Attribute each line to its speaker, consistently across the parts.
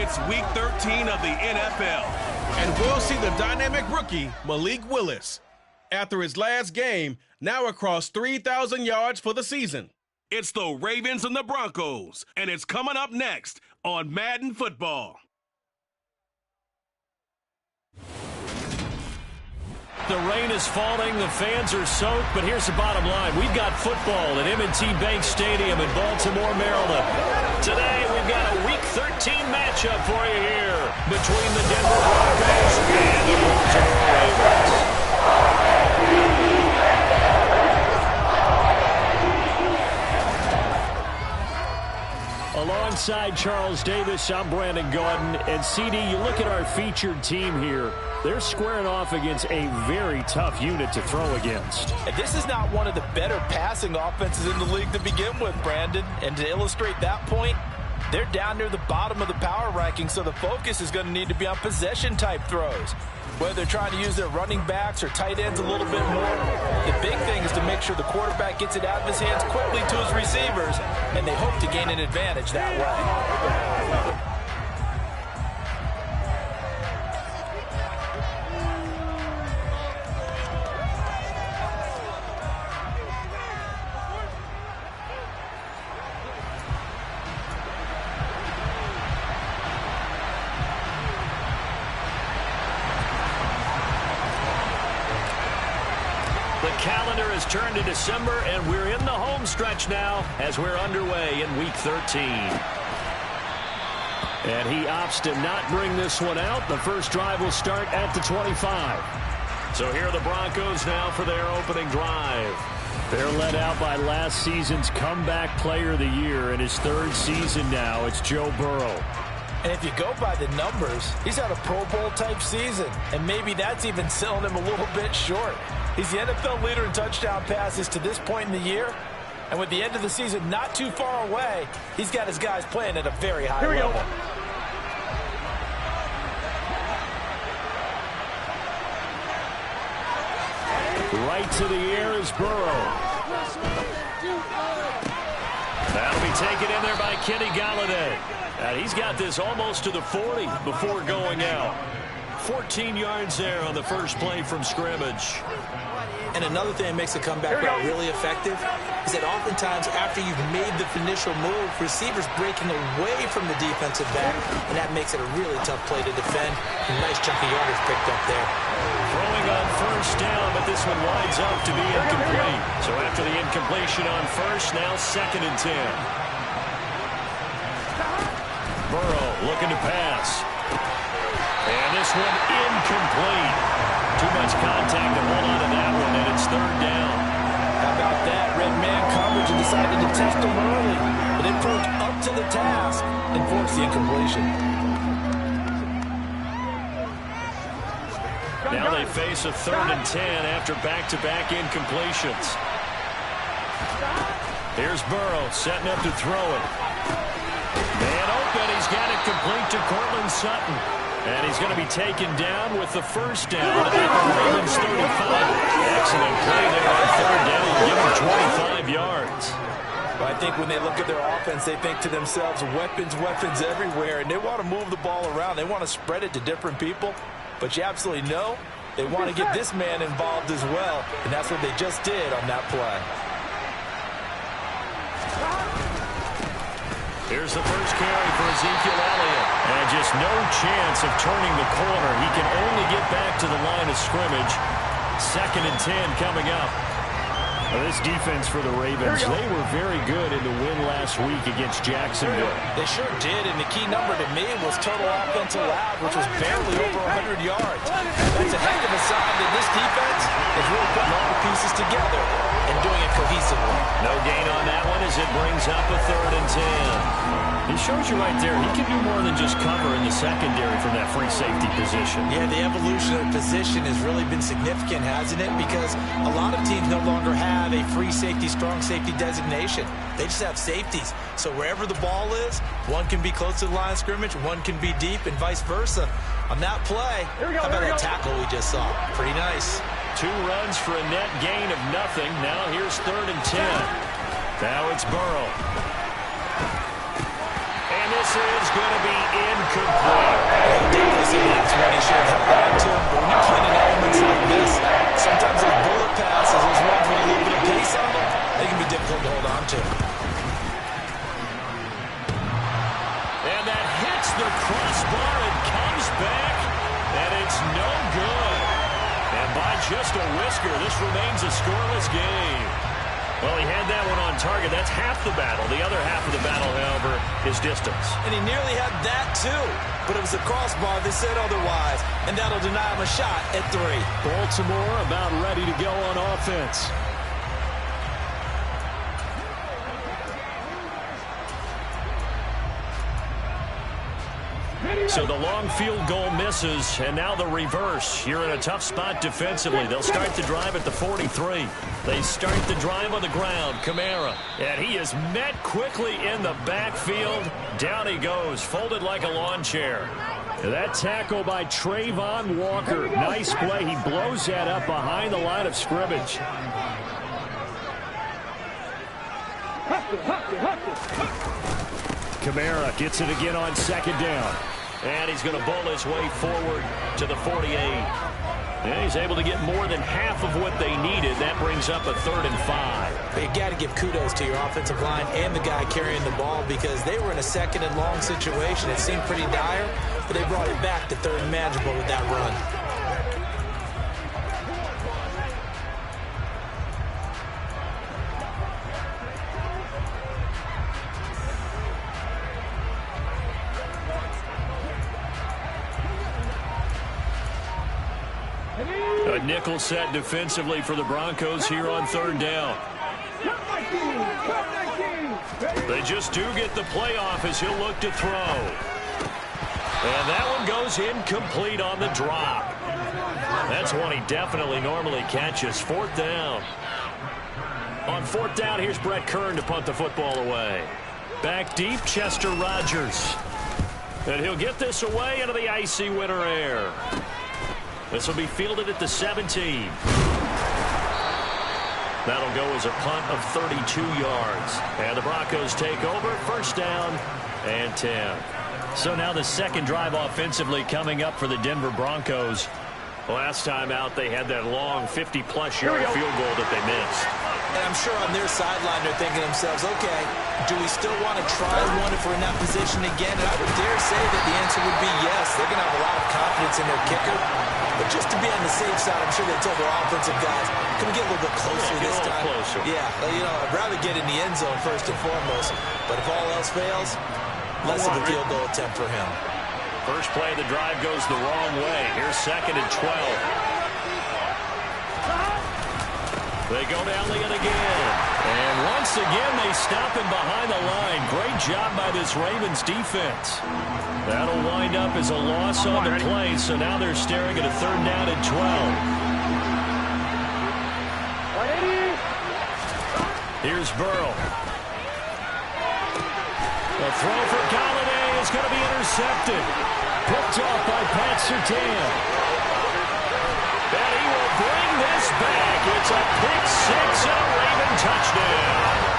Speaker 1: It's Week 13 of the NFL. And we'll see the dynamic rookie, Malik Willis, after his last game, now across 3,000 yards for the season. It's the Ravens and the Broncos, and it's coming up next on Madden Football.
Speaker 2: The rain is falling, the fans are soaked, but here's the bottom line. We've got football at M&T Bank Stadium in Baltimore, Maryland. Today, we've got a Week 13 matchup for you here between the Denver Broncos and the Baltimore Ravens. Alongside Charles Davis, I'm Brandon Gaudin. And CD, you look at our featured team here. They're squaring off against a very tough unit to throw against.
Speaker 3: And this is not one of the better passing offenses in the league to begin with, Brandon. And to illustrate that point, they're down near the bottom of the power ranking, so the focus is going to need to be on possession-type throws. Whether they're trying to use their running backs or tight ends a little bit more, the big thing is to make sure the quarterback gets it out of his hands quickly to his receivers, and they hope to gain an advantage that way.
Speaker 2: Calendar has turned to December, and we're in the home stretch now as we're underway in Week 13. And he opts to not bring this one out. The first drive will start at the 25. So here are the Broncos now for their opening drive. They're led out by last season's comeback player of the year. In his third season now, it's Joe Burrow.
Speaker 3: And if you go by the numbers, he's had a Pro Bowl-type season, and maybe that's even selling him a little bit short. He's the NFL leader in touchdown passes to this point in the year. And with the end of the season not too far away, he's got his guys playing at a very high level.
Speaker 2: Right to the air is Burrow. That'll be taken in there by Kenny Galladay. And he's got this almost to the 40 before going out. 14 yards there on the first play from scrimmage.
Speaker 4: And another thing that makes a comeback route really effective is that oftentimes after you've made the initial move, receivers breaking away from the defensive back, and that makes it a really tough play to defend. A nice chunk of yardage picked up there.
Speaker 2: Throwing on first down, but this one winds up to be incomplete. So after the incompletion on first, now 2nd and 10. Burrow looking to pass. And this one incomplete. Too much contact to hold on to that one, and it's 3rd down.
Speaker 3: How about that? Red man coverage and decided to test him early. But it proved up to the task and forced the incompletion.
Speaker 2: Now they face a 3rd and 10 after back-to-back incompletions. Here's Burrow setting up to throw it. Man open, he's got it complete to Cortland Sutton. And he's going to be taken down with the first down at the Ravens 35. Excellent play there on 3rd down. Give him 25 yards.
Speaker 3: Well, I think when they look at their offense, they think to themselves, weapons, weapons everywhere. And they want to move the ball around. They want to spread it to different people. But you absolutely know they want to get this man involved as well. And that's what they just did on that play.
Speaker 2: Here's the first carry for Ezekiel Elliott. And just no chance of turning the corner. He can only get back to the line of scrimmage. 2nd and 10 coming up. Well, this defense for the Ravens, they were very good in the win last week against Jacksonville.
Speaker 3: They sure did, and the key number to me was total offense allowed, which was barely over 100 yards. That's a heck of a sign that this defense is really putting all the pieces together and doing it cohesively.
Speaker 2: No gain on that one as it brings up a 3rd and 10. He shows you right there, he can do more than just cover in the secondary from that free safety position.
Speaker 4: Yeah, the evolution of the position has really been significant, hasn't it? Because a lot of teams no longer have a free safety, strong safety designation. They just have safeties. So wherever the ball is, one can be close to the line of scrimmage, one can be deep, and vice versa. On that play, how about that tackle we just saw? Pretty nice.
Speaker 2: 2 runs for a net gain of nothing. Now here's 3rd and 10. Now it's Burrow. And this is going to be incomplete.
Speaker 4: Definitely see that's what he should have held on to. But when you're playing in elements like this, sometimes those bullet passes, those ones with a little bit of pace on them, they can be difficult to hold on to.
Speaker 2: And that hits the crossbar and comes back, and it's no good. And by just a whisker, this remains a scoreless game. Well, he had that one on target. That's half the battle. The other half of the battle, however, is distance.
Speaker 4: And he nearly had that, too. But it was a crossbar. They said otherwise. And that'll deny him a shot at 3.
Speaker 2: Baltimore about ready to go on offense. So the long field goal misses, and now the reverse. You're in a tough spot defensively. They'll start the drive at the 43. They start the drive on the ground. Kamara. And he is met quickly in the backfield. Down he goes, folded like a lawn chair. That tackle by Trayvon Walker. Nice play. He blows that up behind the line of scrimmage. Kamara gets it again on second down. And he's going to bowl his way forward to the 48. And he's able to get more than half of what they needed. That brings up a 3rd and 5.
Speaker 4: But you got to give kudos to your offensive line and the guy carrying the ball because they were in a 2nd and long situation. It seemed pretty dire, but they brought it back to 3rd and manageable with that run.
Speaker 2: A nickel set defensively for the Broncos here on 3rd down. They just do get the playoff as he'll look to throw. And that one goes incomplete on the drop. That's one he definitely normally catches. 4th down. On 4th down, here's Brett Kern to punt the football away. Back deep, Chester Rogers. And he'll get this away into the icy winter air. This will be fielded at the 17. That'll go as a punt of 32 yards. And the Broncos take over. 1st down and 10. So now the 2nd drive offensively coming up for the Denver Broncos. Last time out, they had that long 50-plus yard field goal that they missed.
Speaker 4: And I'm sure on their sideline they're thinking to themselves, okay, do we still want to try one if we're in that position again? And I would dare say that the answer would be yes. They're going to have a lot of confidence in their kicker. But just to be on the safe side, I'm sure they told their offensive guys, can we get a little bit closer this time?
Speaker 2: Closer.
Speaker 4: Yeah, you know, I'd rather get in the end zone first and foremost. But if all else fails, less of a field goal attempt for him.
Speaker 2: First play of the drive goes the wrong way. Here's 2nd and 12. They go down it again. And once again, they stop him behind the line. Great job by this Ravens defense. That'll wind up as a loss on the play, so now they're staring at a 3rd down and 12. Here's Burrow. The throw for Galladay is going to be intercepted. Picked off by Pat Surtain. And he will bring this back. It's a pick 6 and a Raven touchdown.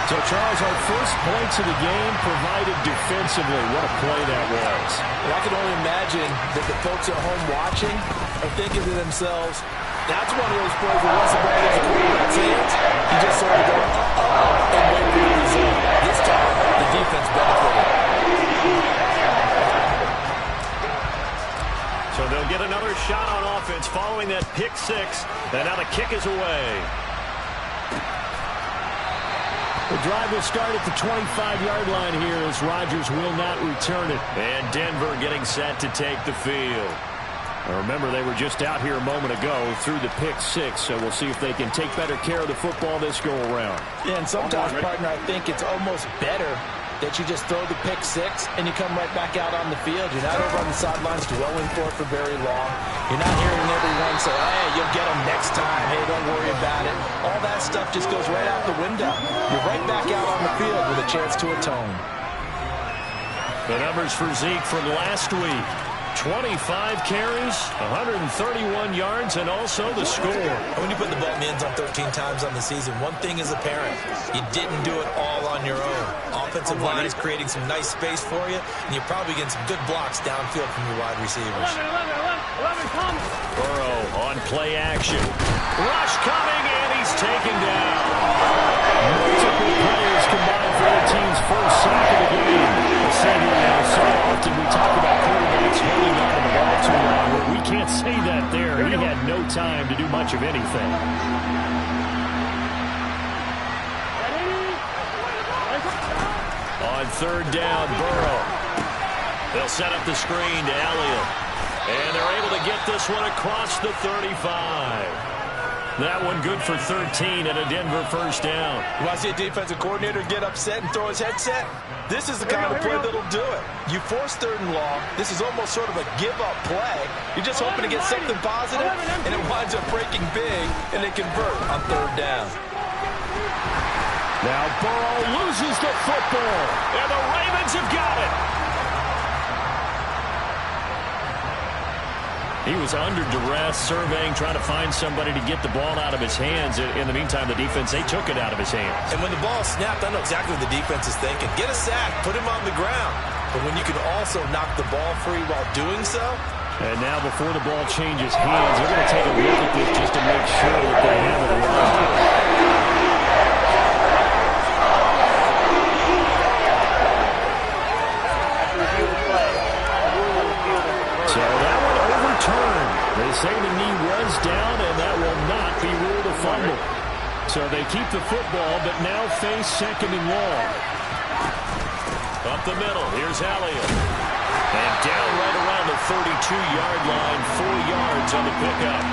Speaker 2: So, Charles, our first points of the game provided defensively. What a play that was.
Speaker 4: Well, I can only imagine that the folks at home watching are thinking to themselves, that's one of those plays where once the ball is in the quarterback's hands, you just sort of go, and wait for the result. This time, the defense benefited.
Speaker 2: So they'll get another shot on offense following that pick 6. And now the kick is away. The drive will start at the 25-yard line here as Rodgers will not return it. And Denver getting set to take the field. Now remember, they were just out here a moment ago through the pick 6, so we'll see if they can take better care of the football this go-around.
Speaker 4: Yeah, and sometimes, partner, I think it's almost better that you just throw the pick 6 and you come right back out on the field. You're not over on the sidelines dwelling for it for very long. You're not hearing everyone say, hey, you'll get them next time. Hey, don't worry about it. All that stuff just goes right out the window. You're right back out on the field with a chance to atone.
Speaker 2: The numbers for Zeke from last week. 25 carries, 131 yards, and also the score.
Speaker 4: When you put the ball in the end zone 13 times on the season, one thing is apparent. You didn't do it all on your own. Offensive line is creating some nice space for you, and you're probably getting some good blocks downfield from your wide receivers.
Speaker 2: Burrow on play action. Rush coming, and he's taken down. Multiple players combined for the team's first sack of the game. So often we talk about quarterbacks holding on to the ball too long. Well, we can't say that there. He had no time to do much of anything. On third down, Burrow. They'll set up the screen to Elliott. And they're able to get this one across the 35. That one good for 13 and a Denver first down.
Speaker 3: You want to see a defensive coordinator get upset and throw his headset? This is the kind of play that'll do it. You force third and long. This is almost sort of a give-up play. You're just hoping to get something positive, and it winds up breaking big, and they convert on third down.
Speaker 2: Now Burrow loses the football, and the Ravens have got it. He was under duress, surveying, trying to find somebody to get the ball out of his hands. In the meantime, the defense, they took it out of his hands.
Speaker 4: And when the ball is snapped, I know exactly what the defense is thinking. Get a sack, put him on the ground. But when you can also knock the ball free while doing so.
Speaker 2: And now before the ball changes hands, they're going to take a look at this just to make sure that they have it right. They say the knee was down, and that will not be ruled a fumble. So they keep the football, but now face second and long. Up the middle, here's Elliott. And down right around the 32-yard line, 4 yards on the pickup.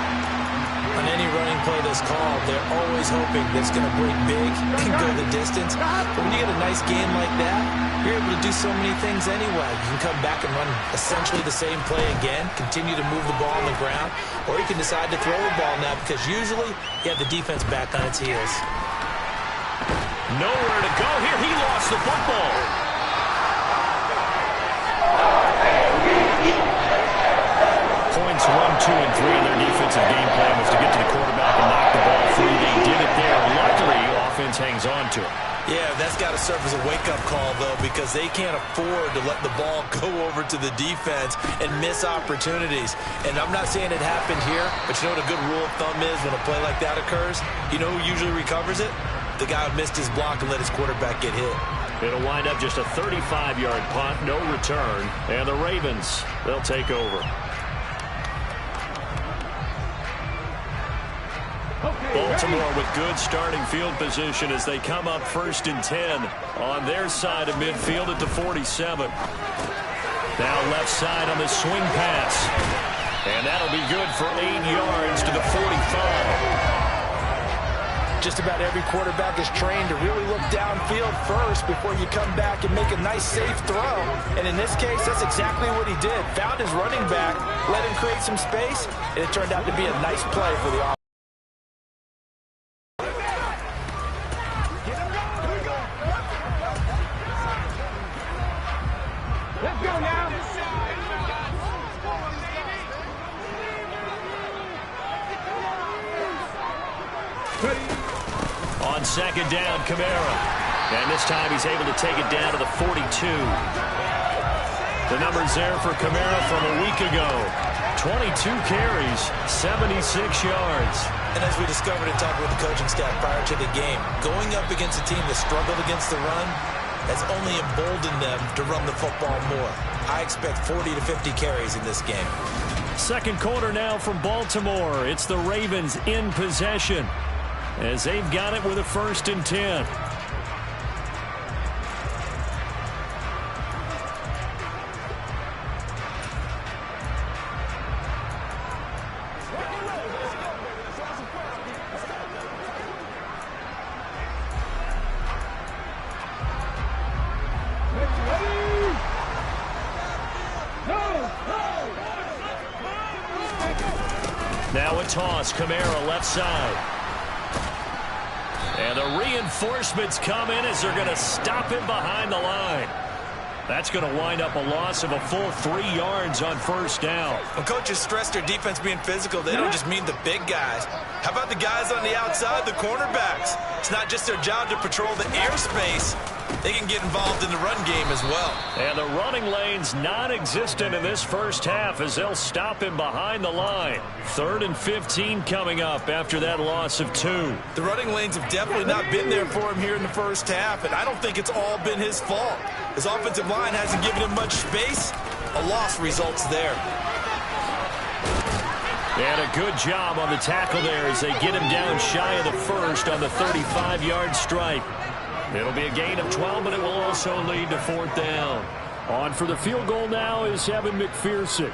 Speaker 4: On any running play that's called, they're always hoping that it's going to break big and go the distance. But when you get a nice game like that, you're able to do so many things anyway. You can come back and run essentially the same play again, continue to move the ball on the ground, or you can decide to throw the ball now because usually you have the defense back on its heels.
Speaker 2: Nowhere to go here. He lost the football. Points 1, 2, and 3 in their defensive game plan was to get to the quarterback and knock the ball free. They did it there. Luckily, offense hangs on to it.
Speaker 4: Yeah, that's got to serve as a wake-up call, though, because they can't afford to let the ball go over to the defense and miss opportunities. And I'm not saying it happened here, but you know what a good rule of thumb is when a play like that occurs? You know who usually recovers it? The guy who missed his block and let his quarterback get hit.
Speaker 2: It'll wind up just a 35-yard punt, no return. And the Ravens, they'll take over. Baltimore with good starting field position as they come up 1st and 10 on their side of midfield at the 47. Now left side on the swing pass. And that'll be good for 8 yards to the 45.
Speaker 3: Just about every quarterback is trained to really look downfield first before you come back and make a nice, safe throw. And in this case, that's exactly what he did. Found his running back, let him create some space, and it turned out to be a nice play for the offense.
Speaker 2: On second down, Kamara. And this time he's able to take it down to the 42. The numbers there for Kamara from a week ago. 22 carries, 76 yards.
Speaker 4: And as we discovered in talking with the coaching staff prior to the game, going up against a team that struggled against the run has only emboldened them to run the football more. I expect 40 to 50 carries in this game.
Speaker 2: Second quarter now from Baltimore. It's the Ravens in possession as they've got it with a 1st and 10. Now a toss, Kamara left side. And the reinforcements come in as they're going to stop him behind the line. That's going to wind up a loss of a full 3 yards on first down.
Speaker 4: When coaches stress their defense being physical, they don't just mean the big guys. How about the guys on the outside, the cornerbacks? It's not just their job to patrol the airspace. They can get involved in the run game as well.
Speaker 2: And the running lane's non-existent in this first half as they'll stop him behind the line. 3rd and 15 coming up after that loss of 2.
Speaker 4: The running lanes have definitely not been there for him here in the first half, and I don't think it's all been his fault. His offensive line hasn't given him much space. A loss results there.
Speaker 2: And a good job on the tackle there as they get him down shy of the first on the 35-yard strike. It'll be a gain of 12, but it will also lead to 4th down. On for the field goal now is Evan McPherson.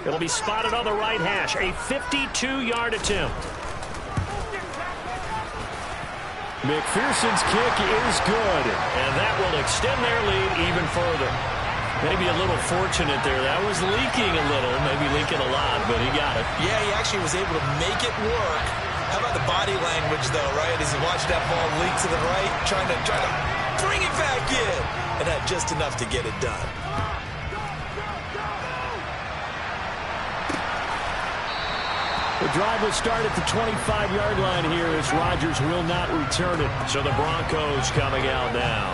Speaker 2: It'll be spotted on the right hash, a 52-yard attempt. McPherson's kick is good, and that will extend their lead even further. Maybe a little fortunate there. That was leaking a little, maybe leaking a lot, but he got it.
Speaker 4: Yeah, he actually was able to make it work. How about the body language, though, right? As he watched that ball leak to the right, trying to bring it back in, and had just enough to get it done.
Speaker 2: The drive will start at the 25-yard line here as Rodgers will not return it. So the Broncos coming out now.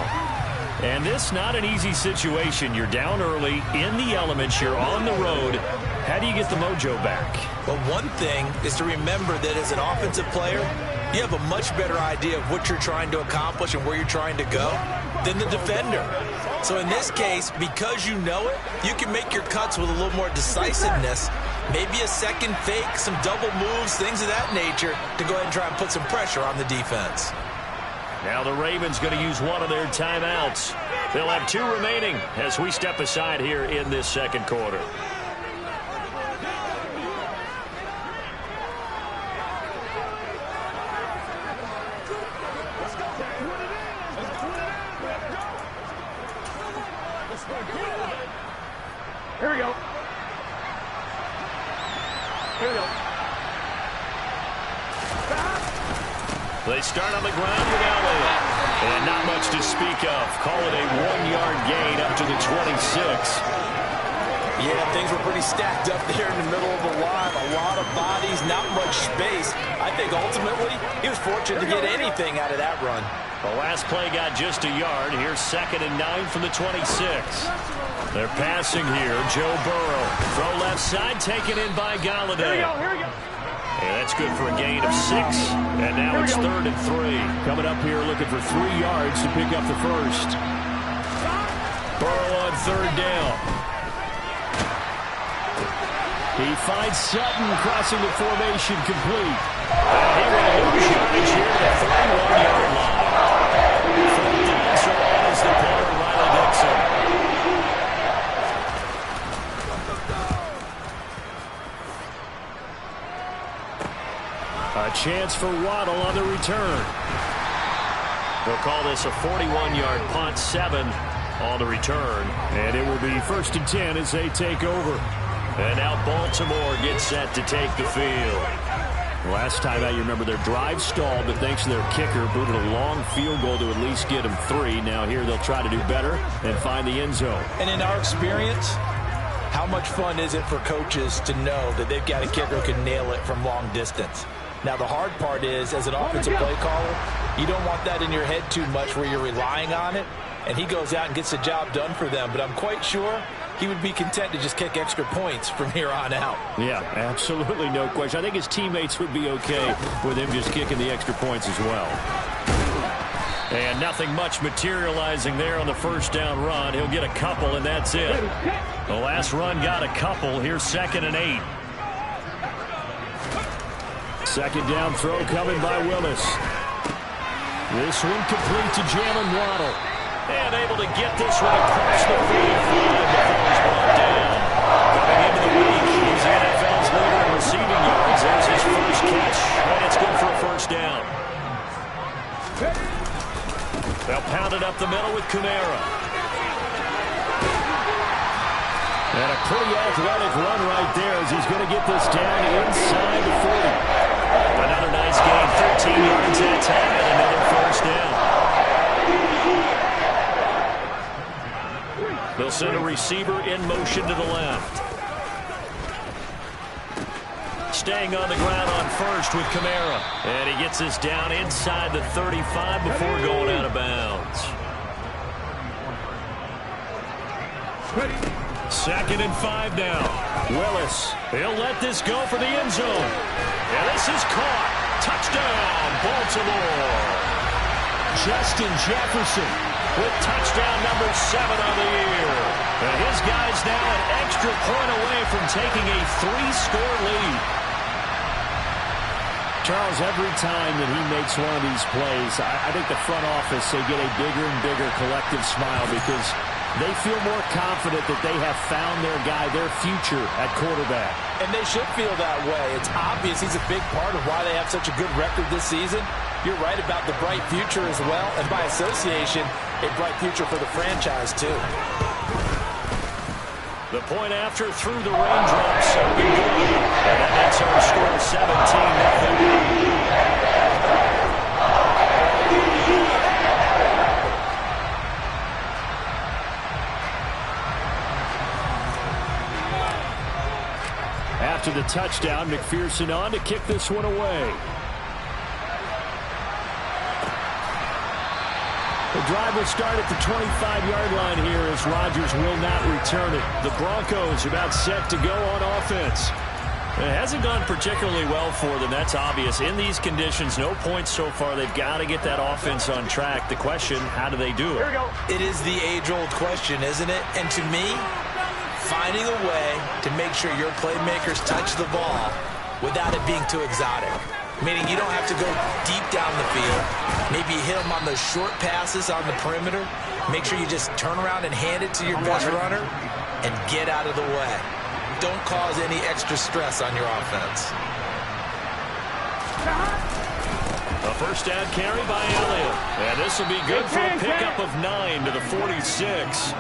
Speaker 2: And this not an easy situation. You're down early, in the elements, you're on the road. How do you get the mojo back?
Speaker 4: Well, one thing is to remember that as an offensive player, you have a much better idea of what you're trying to accomplish and where you're trying to go than the defender. So in this case, because you know it, you can make your cuts with a little more decisiveness. Maybe a second fake, some double moves, things of that nature to go ahead and try and put some pressure on the defense.
Speaker 2: Now the Ravens going to use one of their timeouts. They'll have 2 remaining as we step aside here in this second quarter.
Speaker 5: Here we go. Here we go.
Speaker 2: They start on the ground with Elliott. And not much to speak of. Call it a 1-yard gain up to the 26.
Speaker 3: Yeah, things were pretty stacked up there in the middle of the line. A lot of bodies, not much space. I think ultimately he was fortunate to get anything out of that run.
Speaker 2: The last play got just a yard. Here's 2nd and 9 from the 26. They're passing here. Joe Burrow. Throw left side, taken in by Galladay.
Speaker 5: Here we go.
Speaker 2: And that's good for a gain of 6. And now it's 3rd and 3. Coming up here looking for 3 yards to pick up the first. Burrow on 3rd down. He finds Sutton crossing the formation complete. And he will lose yardage here to the 31-yard line. 4th down, so on is the player, Riley Dixon. A chance for Waddle on the return. They'll call this a 41-yard punt, 7 on the return. And it will be 1st and 10 as they take over. And now Baltimore gets set to take the field. Last time out, you remember their drive stalled, but thanks to their kicker, booted a long field goal to at least get them 3. Now here they'll try to do better and find the end zone.
Speaker 3: And in our experience, how much fun is it for coaches to know that they've got a kicker who can nail it from long distance? Now, the hard part is, as an offensive play caller, you don't want that in your head too much where you're relying on it, and he goes out and gets the job done for them. But I'm quite sure he would be content to just kick extra points from here on out.
Speaker 2: Yeah, absolutely no question. I think his teammates would be okay with him just kicking the extra points as well. And nothing much materializing there on the first down run. He'll get a couple, and that's it. The last run got a couple. Here's 2nd and 8. 2nd down throw coming by Willis. This one complete to Jalen Waddle. And able to get this one across the 45 before he's brought down. Coming into the week, he's the NFL's leader in receiving yards. There's his first catch, and it's good for a 1st down. They'll pound it up the middle with Kamara. And a pretty athletic run right there as he's going to get this down inside the 40. Another nice gain, 13 yards that time, and another 1st down. They'll send a receiver in motion to the left. Staying on the ground on first with Kamara. And he gets this down inside the 35 before going out of bounds. 2nd and 5 now. Willis, he'll let this go for the end zone. And this is caught. Touchdown, Baltimore. Justin Jefferson with touchdown number 7 on the year. And his guy's now an extra point away from taking a 3-score lead.
Speaker 6: Charles, every time that he makes one of these plays, I think the front office, they get a bigger and bigger collective smile because they feel more confident that they have found their guy, their future at quarterback.
Speaker 3: And they should feel that way. It's obvious he's a big part of why they have such a good record this season. You're right about the bright future as well, and by association, a bright future for the franchise too.
Speaker 2: The point after through the raindrops. And that makes our score 17-0. After the touchdown, McPherson on to kick this one away. The drive will start at the 25-yard line here as Rodgers will not return it. The Broncos about set to go on offense. It hasn't gone particularly well for them, that's obvious. In these conditions, no points so far. They've got to get that offense on track. The question, how do they do it?
Speaker 3: It is the age-old question, isn't it? And to me, finding a way to make sure your playmakers touch the ball without it being too exotic. Meaning you don't have to go deep down the field. Maybe you hit them on those short passes on the perimeter. Make sure you just turn around and hand it to your best runner and get out of the way. Don't cause any extra stress on your offense.
Speaker 2: A first down carry by Elliott. And this will be good for a pickup of 9 to the 46.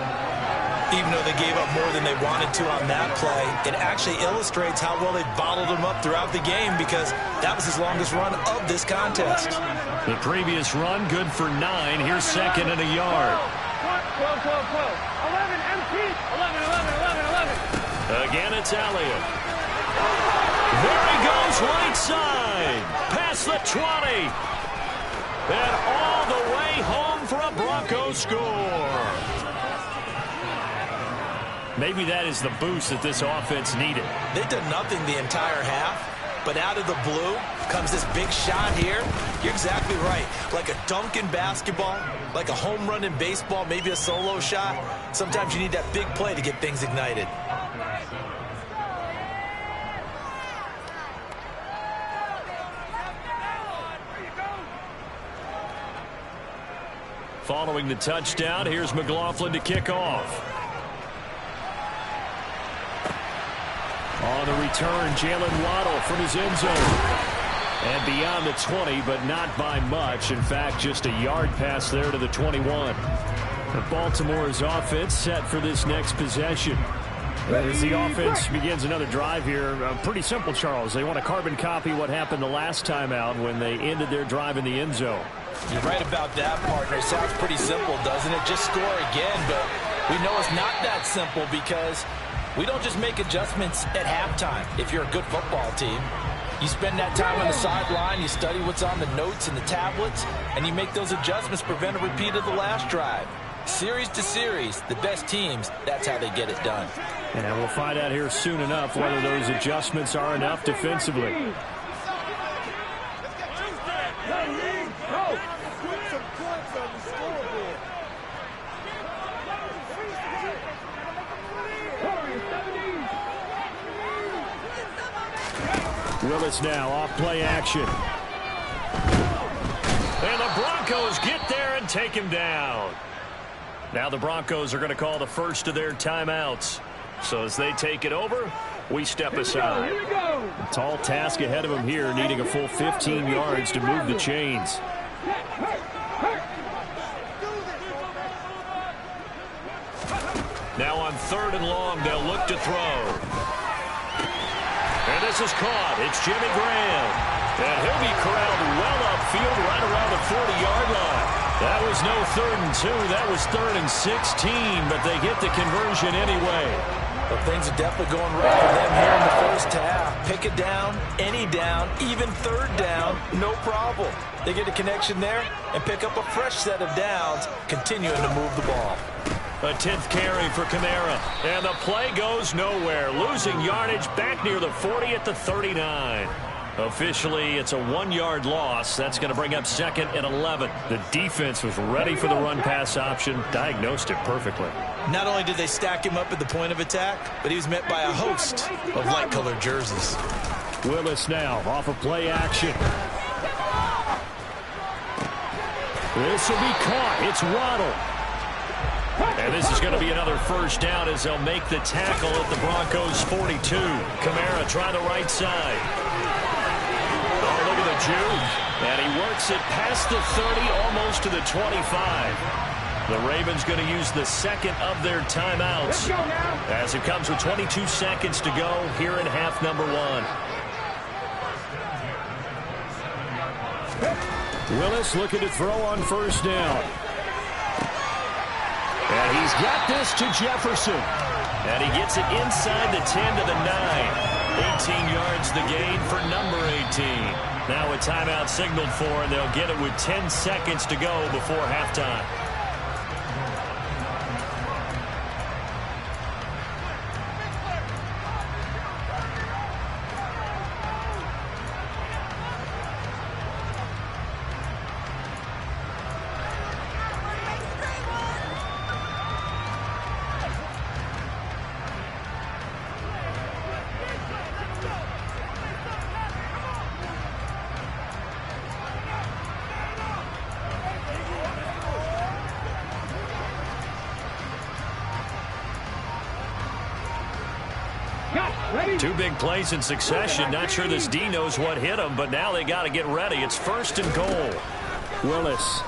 Speaker 3: Even though they gave up more than they wanted to on that play, it actually illustrates how well they bottled him up throughout the game because that was his longest run of this contest.
Speaker 2: The previous run good for 9. Here's 2nd and a yard.
Speaker 5: 12. 11, empty. 11.
Speaker 2: Again, it's Elliott. There he goes, right side. Past the 20. And all the way home for a Broncos score. Maybe that is the boost that this offense needed.
Speaker 3: They've done nothing the entire half, but out of the blue comes this big shot here. You're exactly right. Like a dunk in basketball, like a home run in baseball, maybe a solo shot. Sometimes you need that big play to get things ignited.
Speaker 2: Following the touchdown, here's McLaughlin to kick off. On the return, Jalen Waddle from his end zone. And beyond the 20, but not by much. In fact, just a yard pass there to the 21. Baltimore's offense set for this next possession. As the offense begins another drive here, pretty simple, Charles. They want to carbon copy what happened the last time out when they ended their drive in the end zone.
Speaker 3: You're right about that, partner. Sounds pretty simple, doesn't it? Just score again, but we know it's not that simple because we don't just make adjustments at halftime. If you're a good football team, you spend that time on the sideline, you study what's on the notes and the tablets, and you make those adjustments, prevent a repeat of the last drive. Series to series, the best teams, that's how they get it done.
Speaker 2: And we'll find out here soon enough whether those adjustments are enough defensively. Willis now off play action. And the Broncos get there and take him down. Now the Broncos are going to call the first of their timeouts. So as they take it over, we step aside. A tall task ahead of them here, needing a full 15 yards to move the chains. Now on 3rd and long, they'll look to throw. And this is caught. It's Jimmy Graham. And he'll be corralled well upfield right around the 40-yard line. That was no 3rd and 2. That was 3rd and 16, but they get the conversion anyway.
Speaker 3: Well, things are definitely going right for them here in the first half. Pick a down, any down, even 3rd down, no problem. They get a connection there and pick up a fresh set of downs, continuing to move the ball.
Speaker 2: A 10th carry for Kamara, and the play goes nowhere. Losing yardage back near the 40 at the 39. Officially, it's a 1-yard loss. That's going to bring up 2nd and 11. The defense was ready for the run-pass option, diagnosed it perfectly.
Speaker 4: Not only did they stack him up at the point of attack, but he was met by a host of light-colored jerseys.
Speaker 6: Willis now off of play action. This will be caught. It's Waddle.
Speaker 2: And this is going to be another first down as they'll make the tackle at the Broncos' 42. Kamara try the right side. Oh, look at the juke. And he works it past the 30, almost to the 25. The Ravens going to use the 2nd of their timeouts as it comes with 22 seconds to go here in half number 1.
Speaker 6: Willis looking to throw on first down. And he's got this to Jefferson.
Speaker 2: And he gets it inside the 10 to the 9. 18 yards the gain for number 18. Now a timeout signaled for, and they'll get it with 10 seconds to go before halftime. Two big plays in succession. Not sure this D knows what hit him, but now they got to get ready. It's 1st and goal.
Speaker 6: Willis.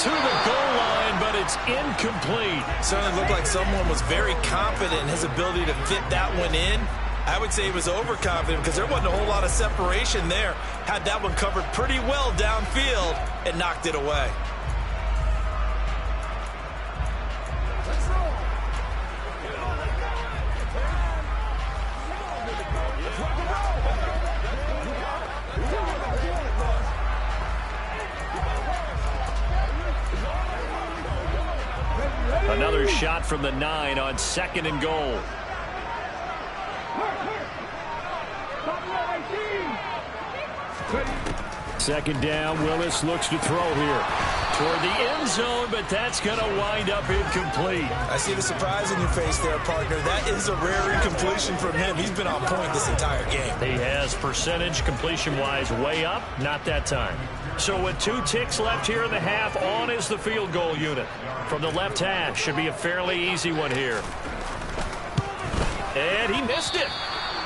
Speaker 2: To the goal line, but it's incomplete.
Speaker 4: Certainly looked like someone was very confident in his ability to fit that one in. I would say he was overconfident because there wasn't a whole lot of separation there. Had that one covered pretty well downfield and knocked it away.
Speaker 2: Another shot from the 9 on 2nd and goal.
Speaker 6: Second down. Willis looks to throw here.
Speaker 2: Toward the end zone, but that's going to wind up incomplete.
Speaker 4: I see the surprise in your face there, partner. That is a rare incompletion from him. He's been on point this entire game.
Speaker 2: He has percentage completion-wise way up, not that time. So with 2 ticks left here in the half, on is the field goal unit. From the left hash, should be a fairly easy one here. And he missed it.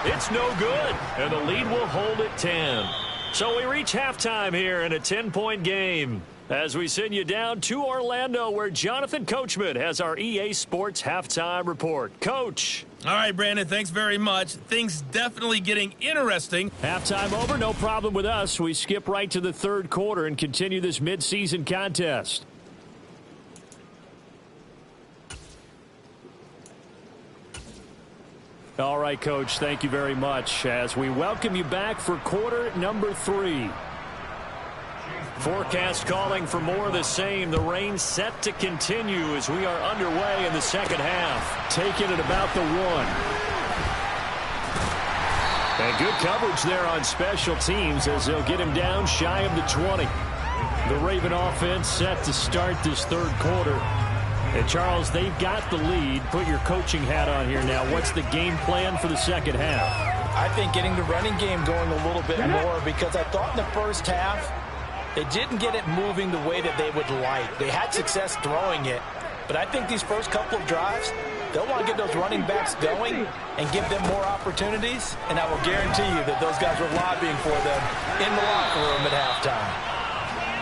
Speaker 2: It's no good. And the lead will hold at 10. So we reach halftime here in a 10-point game. As we send you down to Orlando, where Jonathan Coachman has our EA Sports halftime report. Coach.
Speaker 7: All right, Brandon, thanks very much. Things definitely getting interesting.
Speaker 6: Halftime over, no problem with us. We skip right to the 3rd quarter and continue this midseason contest. All right, Coach, thank you very much as we welcome you back for quarter number 3.
Speaker 2: Forecast calling for more of the same. The rain set to continue as we are underway in the second half.
Speaker 6: Taking it about the 1.
Speaker 2: And good coverage there on special teams as they'll get him down shy of the 20.
Speaker 6: The Raven offense set to start this 3rd quarter. And, Charles, they've got the lead. Put your coaching hat on here now. What's the game plan for the second half?
Speaker 3: I think getting the running game going a little bit more because I thought in the first half they didn't get it moving the way that they would like. They had success throwing it, but I think these first couple of drives, they'll want to get those running backs going and give them more opportunities, and I will guarantee you that those guys were lobbying for them in the locker room at halftime.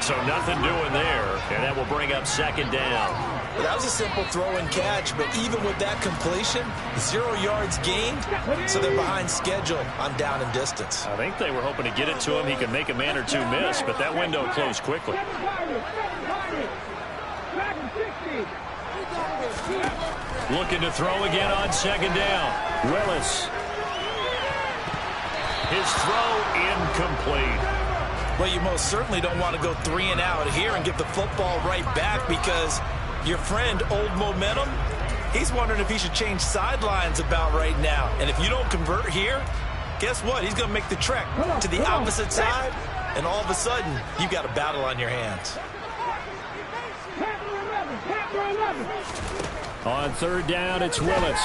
Speaker 2: So nothing doing there, and that will bring up second down.
Speaker 4: Well, that was a simple throw and catch, but even with that completion, 0 yards gained, so they're behind schedule on down and distance.
Speaker 2: I think they were hoping to get it to him. He could make a man or two miss, but that window closed quickly. Looking to throw again on second down. Willis. His throw incomplete.
Speaker 4: Well, you most certainly don't want to go 3 and out here and give the football right back, because your friend, Old Momentum, he's wondering if he should change sidelines about right now. And if you don't convert here, guess what? He's going to make the trek to the opposite side, and all of a sudden, you've got a battle on your hands.
Speaker 6: On third down, it's Willis.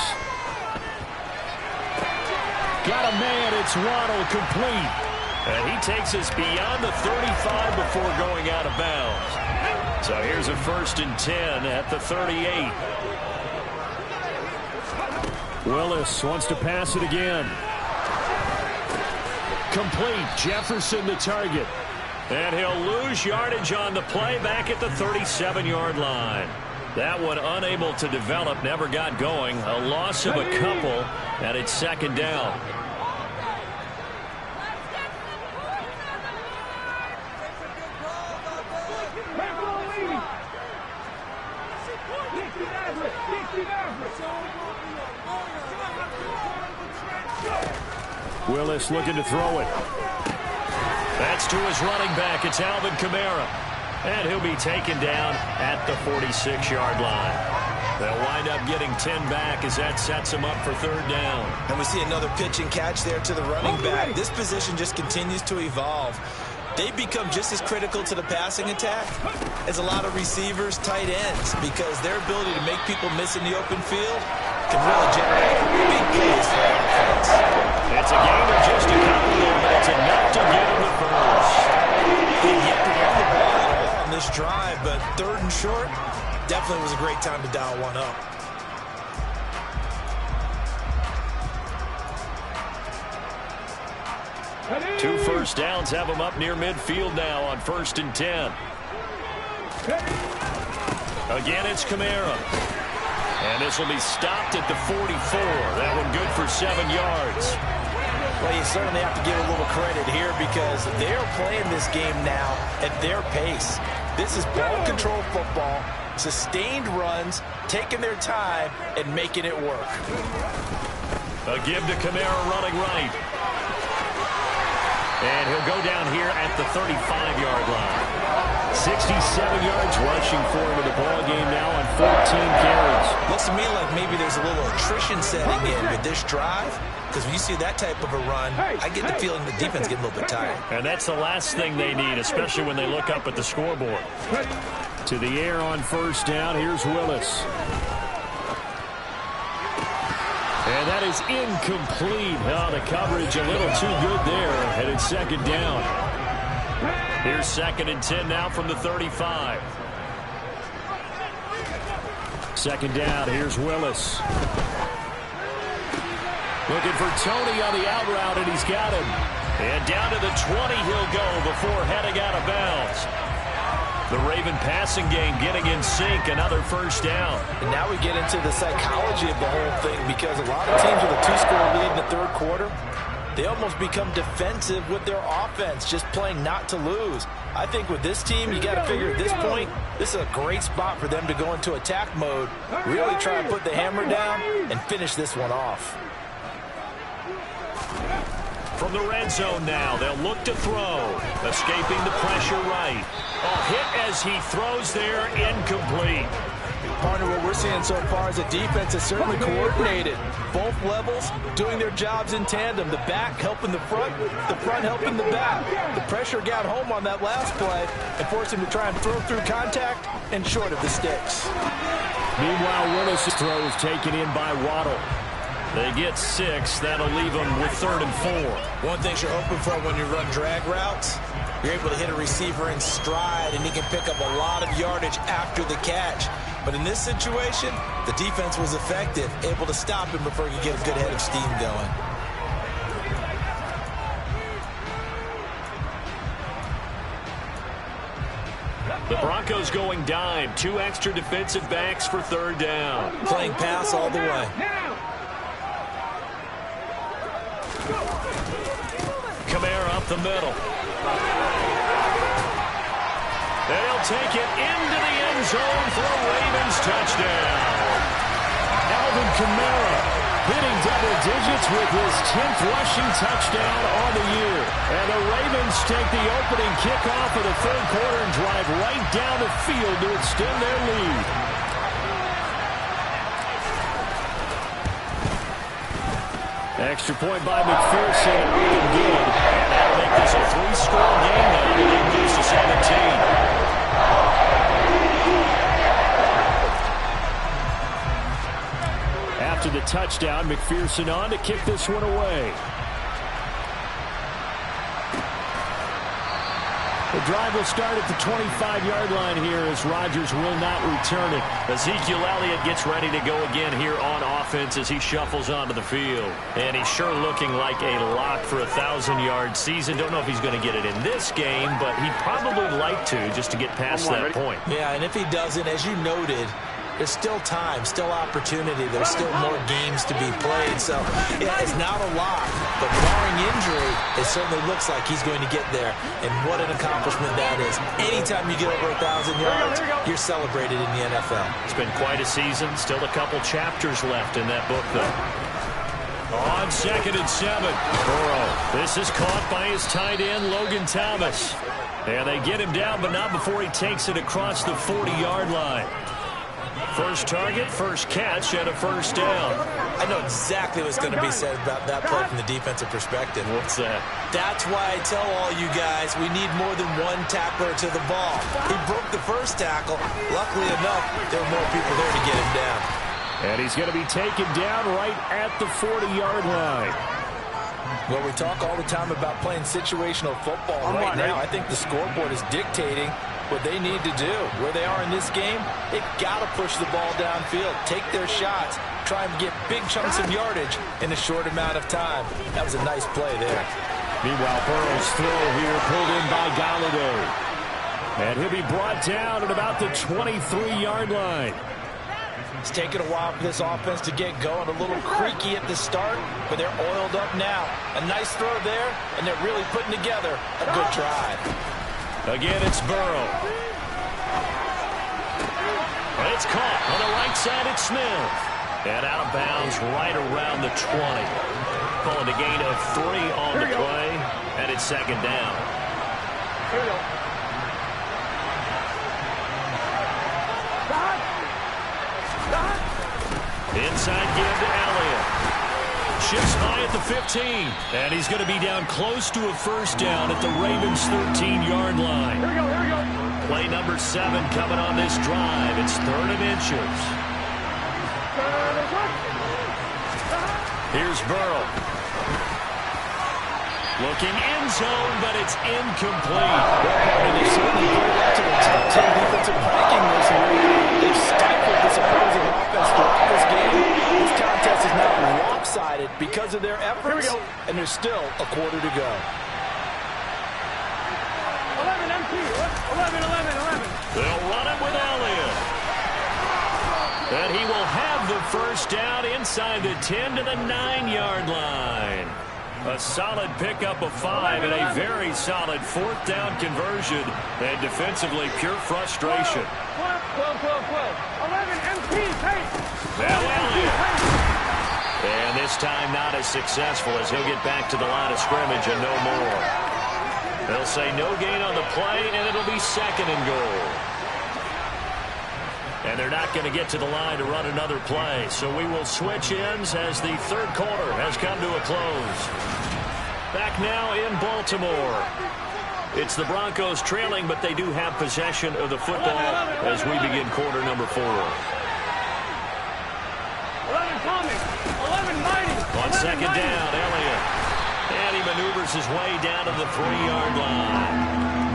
Speaker 6: Got a man, it's Waddle, complete.
Speaker 2: And he takes us beyond the 35 before going out of bounds. So here's a 1st and 10 at the 38.
Speaker 6: Willis wants to pass it again. Complete. Jefferson the target.
Speaker 2: And he'll lose yardage on the play back at the 37-yard line. That one unable to develop, never got going. A loss of a couple, and it's second down.
Speaker 6: Willis looking to throw it.
Speaker 2: That's to his running back. It's Alvin Kamara. And he'll be taken down at the 46-yard line. They'll wind up getting 10 back as that sets them up for third down.
Speaker 4: And we see another pitch and catch there to the running back. This position just continues to evolve. They become just as critical to the passing attack as a lot of receivers, tight ends, because their ability to make people miss in the open field can really generate big plays for offense.
Speaker 2: It's a gain of just a couple, but it's enough to get him the first.
Speaker 4: They've yet to run the ball at all on this drive, but third and short definitely was a great time to dial one up.
Speaker 2: Two first downs have them up near midfield now on 1st and 10. Again, it's Kamara. And this will be stopped at the 44. That one good for 7 yards.
Speaker 4: Well, you certainly have to give a little credit here, because they're playing this game now at their pace. This is ball control football, sustained runs, taking their time, and making it work.
Speaker 2: A give to Kamara running right. And he'll go down here at the 35-yard line.
Speaker 6: 67 yards rushing for him in the ball game now on 14 carries.
Speaker 4: Looks to me like maybe there's a little attrition setting in with this drive, because when you see that type of a run, I get the feeling the defense getting a little bit tired.
Speaker 2: And that's the last thing they need, especially when they look up at the scoreboard.
Speaker 6: To the air on first down, here's Willis. And that is incomplete. Oh, the coverage a little too good there, and it's second down.
Speaker 2: Here's 2nd and 10 now from the 35.
Speaker 6: Second down, here's Willis.
Speaker 2: Looking for Tony on the out route, and he's got him. And down to the 20 he'll go before heading out of bounds. The Raven passing game getting in sync, another first down.
Speaker 4: And now we get into the psychology of the whole thing, because a lot of teams with a 2-score lead in the third quarter, they almost become defensive with their offense, just playing not to lose. I think with this team, you got to figure at this point, this is a great spot for them to go into attack mode, really try to put the hammer down and finish this one off.
Speaker 2: From the red zone now, they'll look to throw. Escaping the pressure right. Hit as he throws there, incomplete.
Speaker 4: Partner, what we're seeing so far is the defense is certainly coordinated. Both levels doing their jobs in tandem. The back helping the front helping the back. The pressure got home on that last play and forced him to try and throw through contact and short of the sticks.
Speaker 6: Meanwhile, Willis' throw is taken in by Waddle.
Speaker 2: They get 6. That'll leave them with 3rd and 4.
Speaker 4: One thing you're hoping for when you run drag routes, you're able to hit a receiver in stride, and he can pick up a lot of yardage after the catch. But in this situation, the defense was effective, able to stop him before he could get a good head of steam going.
Speaker 2: The Broncos going dime. 2 extra defensive backs for 3rd down.
Speaker 4: Playing pass all the way.
Speaker 2: Kamara up the middle. And he'll take it into the end zone for a Ravens touchdown.
Speaker 6: Alvin Kamara hitting double digits with his 10th rushing touchdown on the year. And the Ravens take the opening kickoff of the 3rd quarter and drive right down the field to extend their lead. Extra point by McPherson. Good.
Speaker 2: And that'll make this a 3-score game now. The lead moves to 17.
Speaker 6: After the touchdown, McPherson on to kick this one away. The drive will start at the 25-yard line here as Rodgers will not return it.
Speaker 2: Ezekiel Elliott gets ready to go again here on offense as he shuffles onto the field. And he's sure looking like a lock for a 1,000-yard season. Don't know if he's going to get it in this game, but he'd probably like to just to get past that point.
Speaker 4: Yeah, and if he doesn't, as you noted, there's still time, still opportunity. There's still more games to be played. So, yeah, it's not a lock, but barring injury, it certainly looks like he's going to get there. And what an accomplishment that is. Anytime you get over 1,000 yards, you're celebrated in the NFL.
Speaker 2: It's been quite a season. Still a couple chapters left in that book, though. On 2nd and 7, Burrow. This is caught by his tight end, Logan Thomas. And they get him down, but not before he takes it across the 40-yard line. First target, first catch, and a 1st down.
Speaker 4: I know exactly what's going to be said about that play from the defensive perspective.
Speaker 2: What's that?
Speaker 4: That's why I tell all you guys we need more than one tackler to the ball. He broke the first tackle. Luckily enough, there were more people there to get him down.
Speaker 6: And he's going to be taken down right at the 40-yard line.
Speaker 3: Well, we talk all the time about playing situational football. Right now, I think the scoreboard is dictating what they need to do. Where they are in this game, they've got to push the ball downfield, take their shots, try and get big chunks of yardage in a short amount of time. That was a nice play there.
Speaker 6: Meanwhile, Burrow's throw here pulled in by Galladay. And he'll be brought down at about the 23-yard line.
Speaker 3: It's taken a while for this offense to get going. A little creaky at the start, but they're oiled up now. A nice throw there, and they're really putting together a good drive.
Speaker 2: Again, it's Burrow. It's caught on the right side. It's Smith. And out of bounds right around the 20. Calling a gain of 3 on the play, and it's 2nd down.
Speaker 5: Here we go.
Speaker 2: Inside give to Elliott. Shifts high at the 15. And he's going to be down close to a 1st down at the Ravens' 13-yard line.
Speaker 5: Here we go, here we go.
Speaker 2: Play number 7 coming on this drive. It's 3rd and inches. Here's Burrow. Looking end zone, but it's incomplete.
Speaker 3: And they certainly brought out to the top 10 defensive ranking this week. They've stifled this opposing offense throughout this game. This contest is now lopsided because of their efforts, and there's still a quarter to go.
Speaker 5: 11 MT. 11.
Speaker 2: They'll run it with Elliott. And he will have the 1st down inside the 10 to the 9-yard line. A solid pickup of 5 and a very solid 4th down conversion. And defensively, pure frustration.
Speaker 5: 12. 11 MT.
Speaker 2: Now Elliott. And this time not as successful as he'll get back to the line of scrimmage and no more. They'll say no gain on the play, and it'll be 2nd and goal. And they're not going to get to the line to run another play. So we will switch ends as the 3rd quarter has come to a close. Back now in Baltimore. It's the Broncos trailing, but they do have possession of the football as we begin quarter number 4.
Speaker 5: 11 coming. 11 mighty.
Speaker 2: On 2nd down, Elliott. And he maneuvers his way down to the 3-yard line.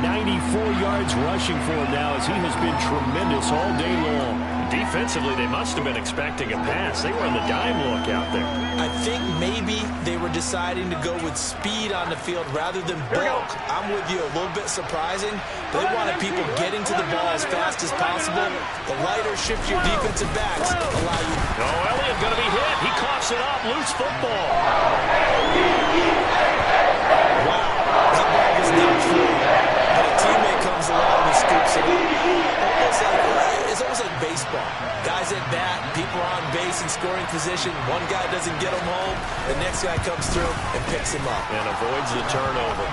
Speaker 6: 94 yards rushing for him now as he has been tremendous all day long.
Speaker 2: Defensively, they must have been expecting a pass. They were in the dime look out there.
Speaker 4: I think maybe maybe they were deciding to go with speed on the field rather than bulk. I'm with you, a little bit surprising. They wanted people getting to the ball as fast as possible. The lighter, shiftier defensive backs allow you.
Speaker 2: Oh, Elliott going to be hit. He coughs it up. Loose football.
Speaker 4: Wow, that ball was not free. But a teammate comes along and scoops it up. It's almost like baseball. Guys at bat, people are on base in scoring position. One guy doesn't get him home. The next guy comes through and picks him up.
Speaker 2: And avoids the turnover.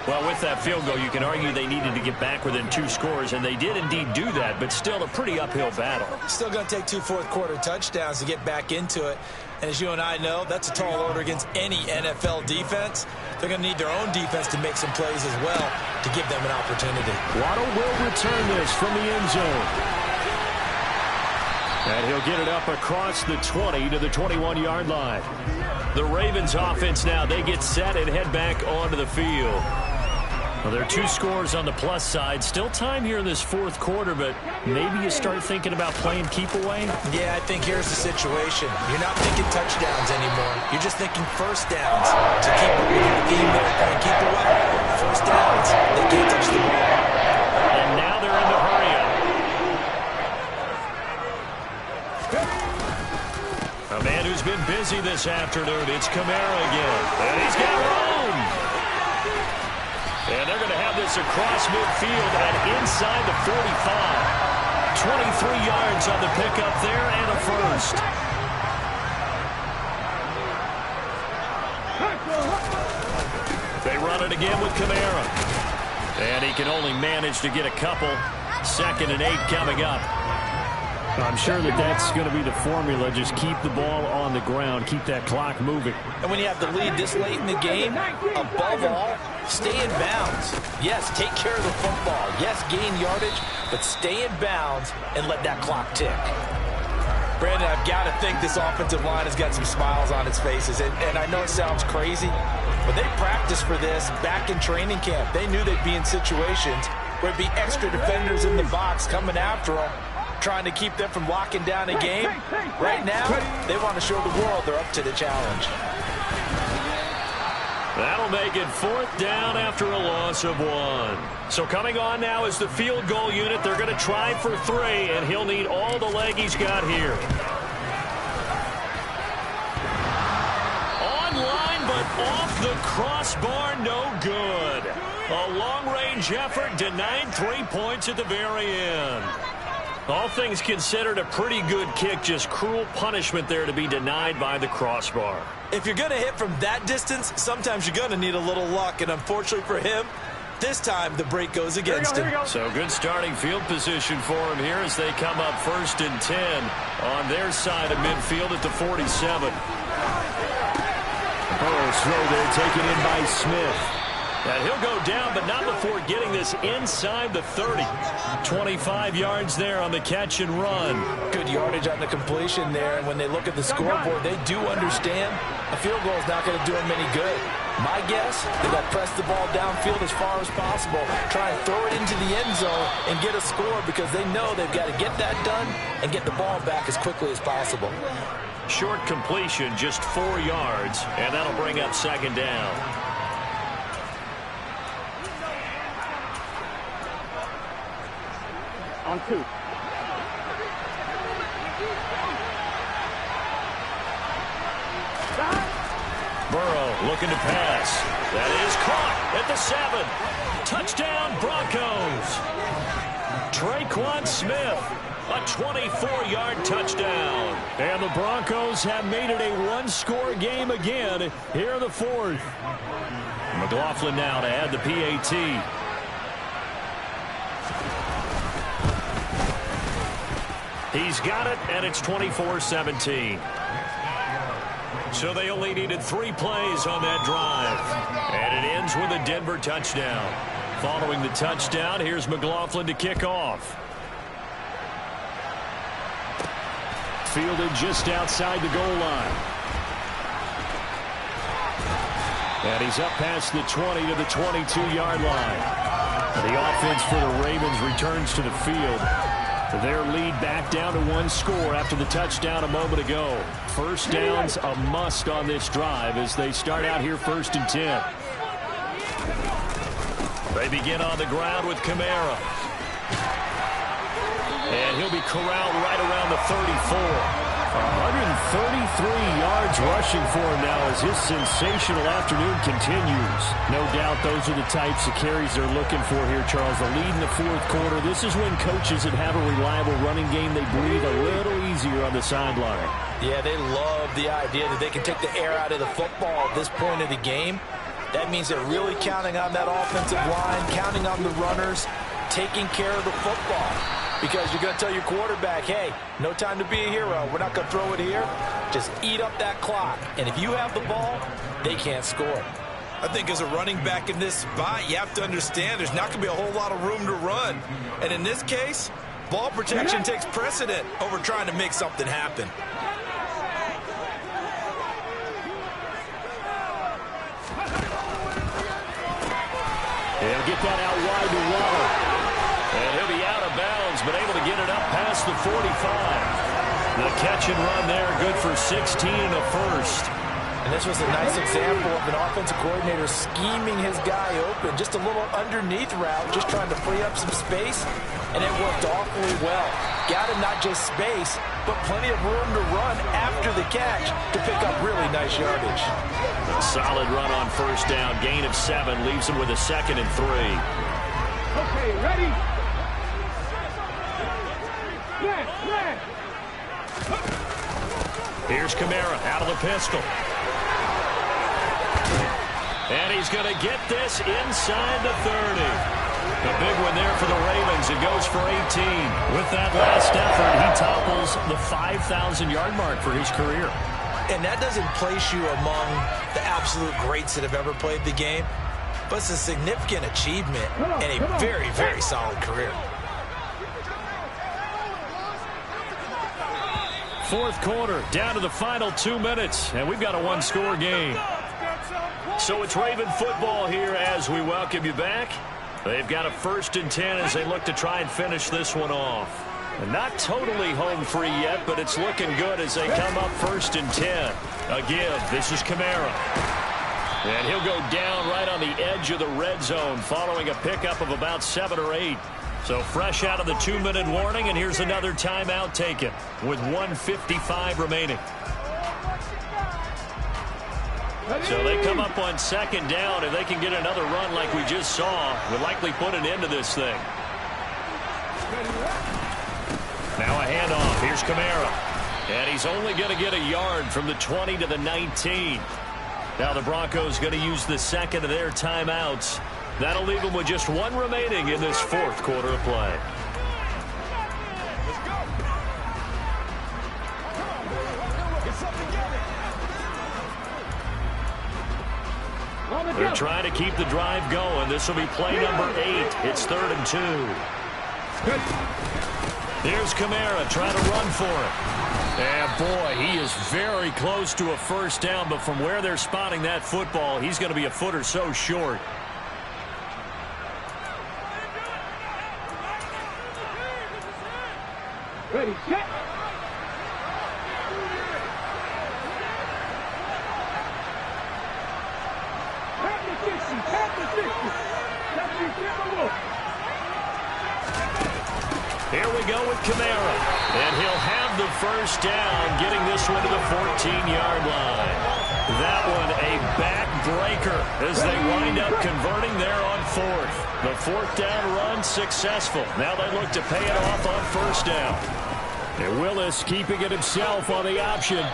Speaker 2: Well, with that field goal, you can argue they needed to get back within 2 scores, and they did indeed do that, but still a pretty uphill battle.
Speaker 4: Still going to take 2 fourth-quarter touchdowns to get back into it. And as you and I know, that's a tall order against any NFL defense. They're going to need their own defense to make some plays as well to give them an opportunity.
Speaker 6: Waddle will return this from the end zone. And he'll get it up across the 20 to the 21-yard line.
Speaker 2: The Ravens offense now, they get set and head back onto the field. Well, there are 2 scores on the plus side. Still time here in this 4th quarter, but maybe you start thinking about playing keep away?
Speaker 4: Yeah, I think here's the situation. You're not thinking touchdowns anymore. You're just thinking first downs. To keep up with your theme there, playing keep away, first downs, they can't touch the ball.
Speaker 2: And now they're in the hurry-up. A man who's been busy this afternoon, it's Kamara again. And he's got room. And they're going to have this across midfield and inside the 45. 23 yards on the pickup there and a first. They run it again with Kamara. And he can only manage to get a couple. 2nd and 8 coming up.
Speaker 6: I'm sure that's going to be the formula. Just keep the ball on the ground. Keep that clock moving.
Speaker 3: And when you have the lead this late in the game, above all, stay in bounds. Yes, take care of the football. Yes, gain yardage, but stay in bounds and let that clock tick.
Speaker 4: Brandon, I've got to think this offensive line has got some smiles on its faces. And I know it sounds crazy, but they practiced for this back in training camp. They knew they'd be in situations where it'd be extra defenders in the box coming after them, trying to keep them from locking down a game. Right now, they want to show the world they're up to the challenge.
Speaker 2: That'll make it 4th down after a loss of 1. So coming on now is the field goal unit. They're going to try for 3, and he'll need all the leg he's got here. Online, but off the crossbar, no good. A long-range effort denied 3 points at the very end. All things considered, a pretty good kick, just cruel punishment there to be denied by the crossbar.
Speaker 4: If you're going to hit from that distance, sometimes you're going to need a little luck, and unfortunately for him, this time the break goes against him.
Speaker 2: So good starting field position for him here as they come up 1st and 10 on their side of midfield at the 47.
Speaker 6: Burrow's throw there taken in by Smith.
Speaker 2: And he'll go down, but not before getting this inside the 30. 25 yards there on the catch and run.
Speaker 3: Good yardage on the completion there. And when they look at the scoreboard, they do understand a field goal is not going to do them any good. My guess, they got to press the ball downfield as far as possible. Try and throw it into the end zone and get a score because they know they've got to get that done and get the ball back as quickly as possible.
Speaker 2: Short completion, just 4 yards, and that'll bring up 2nd down.
Speaker 5: On 2.
Speaker 2: Burrow looking to pass. That is caught at the 7. Touchdown, Broncos. Traquan Smith, a 24-yard touchdown.
Speaker 6: And the Broncos have made it a 1-score game again here in the 4th.
Speaker 2: McLaughlin now to add the PAT. He's got it, and it's 24-17. So they only needed 3 plays on that drive. And it ends with a Denver touchdown. Following the touchdown, here's McLaughlin to kick off.
Speaker 6: Fielded just outside the goal line. And he's up past the 20 to the 22-yard line. The offense for the Ravens returns to the field. Their lead back down to 1 score after the touchdown a moment ago. First down's a must on this drive as they start out here 1st and 10. They begin on the ground with Kamara. And he'll be corralled right around the 34. 133 yards rushing for him now as his sensational afternoon continues. No doubt those are the types of carries they're looking for here, Charles. The lead in the 4th quarter. This is when coaches that have a reliable running game, they breathe a little easier on the sideline.
Speaker 3: Yeah, they love the idea that they can take the air out of the football at this point of the game. That means they're really counting on that offensive line, counting on the runners, taking care of the football. Because you're going to tell your quarterback, hey, no time to be a hero. We're not going to throw it here. Just eat up that clock. And if you have the ball, they can't score.
Speaker 4: I think as a running back in this spot, you have to understand there's not going to be a whole lot of room to run. And in this case, ball protection takes precedent over trying to make something happen.
Speaker 6: He'll get that out wide to Waller. And he'll be out of bounds, but able to get it up past the 45. The catch and run there, good for 16 and a first.
Speaker 3: And this was a nice example of an offensive coordinator scheming his guy open. Just a little underneath route, just trying to free up some space, and it worked awfully well. Got him not just space, but plenty of room to run after the catch to pick up really nice yardage.
Speaker 6: A solid run on first down, gain of 7, leaves him with a 2nd and 3.
Speaker 5: Okay, ready?
Speaker 6: Here's Kamara out of the pistol. And he's going to get this inside the 30. A big one there for the Ravens. It goes for 18. With that last effort, he topples the 5,000-yard mark for his career.
Speaker 4: And that doesn't place you among the absolute greats that have ever played the game, but it's a significant achievement and a very, very solid career.
Speaker 6: 4th quarter, down to the final 2 minutes, and we've got a 1-score game. So it's Raven football here as we welcome you back. They've got a 1st and 10 as they look to try and finish this one off. And not totally home free yet, but it's looking good as they come up 1st and 10. Again, this is Kamara. And he'll go down right on the edge of the red zone following a pickup of about 7 or 8. So fresh out of the 2-minute warning, and here's another timeout taken with 1:55 remaining. So they come up on 2nd down. If they can get another run like we just saw, would likely put an end to this thing. Now a handoff. Here's Kamara. And he's only going to get a yard from the 20 to the 19. Now the Broncos going to use the 2nd of their timeouts. That'll leave them with just 1 remaining in this 4th quarter of play. They're trying to keep the drive going. This will be play number 8. It's 3rd and 2. Here's Kamara trying to run for it. And boy, he is very close to a 1st down, but from where they're spotting that football, he's going to be a foot or so short.
Speaker 5: Ready, set.
Speaker 6: Here we go with Kamara. And he'll have the 1st down, getting this one to the 14-yard line. That one a backbreaker as they wind up converting there on 4th. The 4th down run successful. Now they look to pay it off on 1st down. And Willis keeping it himself on the option.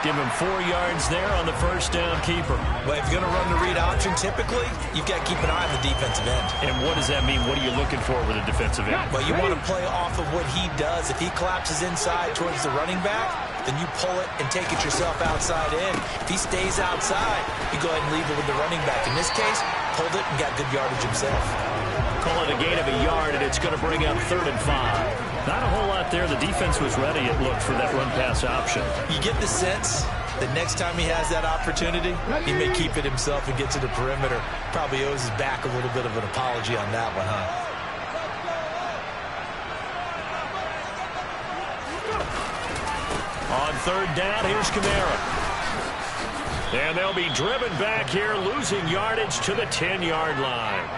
Speaker 6: Give him 4 yards there on the 1st down keeper.
Speaker 4: Well, if you're going to run the read option, typically, you've got to keep an eye on the defensive end.
Speaker 6: And what does that mean? What are you looking for with a defensive end?
Speaker 4: Well, you want to play off of what he does. If he collapses inside towards the running back, then you pull it and take it yourself outside in. If he stays outside, you go ahead and leave it with the running back. In this case, pulled it and got good yardage himself.
Speaker 6: Call it a gain of a yard, and it's going to bring up 3rd and 5. Not a whole lot there. The defense was ready, it looked, for that run-pass option.
Speaker 4: You get the sense that next time he has that opportunity, he may keep it himself and get to the perimeter. Probably owes his back a little bit of an apology on that one, huh?
Speaker 2: third down. Here's Kamara. And they'll be driven back here, losing yardage to the 10-yard line.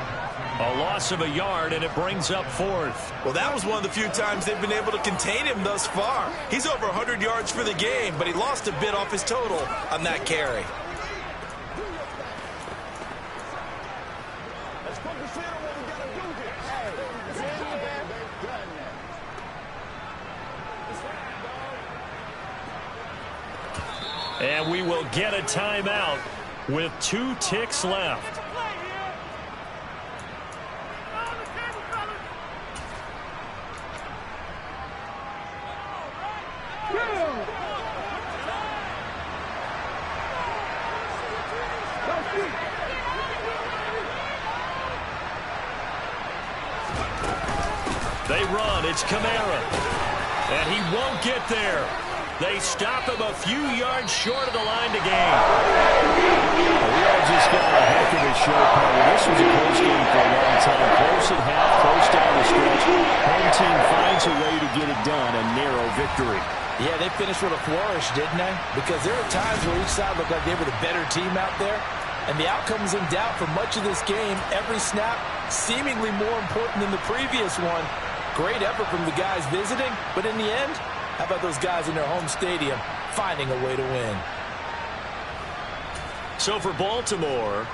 Speaker 2: A loss of a yard, and it brings up fourth.
Speaker 4: Well, that was one of the few times they've been able to contain him thus far. He's over 100 yards for the game, but he lost a bit off his total on that carry.
Speaker 2: And we will get a timeout with 2 ticks left. They run. It's Kamara. And he won't get there. They stop him a few yards short of the line to gain.
Speaker 6: We all just got a heck of a show, Carter. This was a close game for a long time. Close at half, close down the stretch. Home team finds a way to get it done. A narrow victory.
Speaker 3: Yeah, they finished with a flourish, didn't they? Because there were times where each side looked like they were the better team out there. And the outcome was in doubt for much of this game. Every snap seemingly more important than the previous one. Great effort from the guys visiting, but in the end, how about those guys in their home stadium finding a way to win?
Speaker 2: So for Baltimore,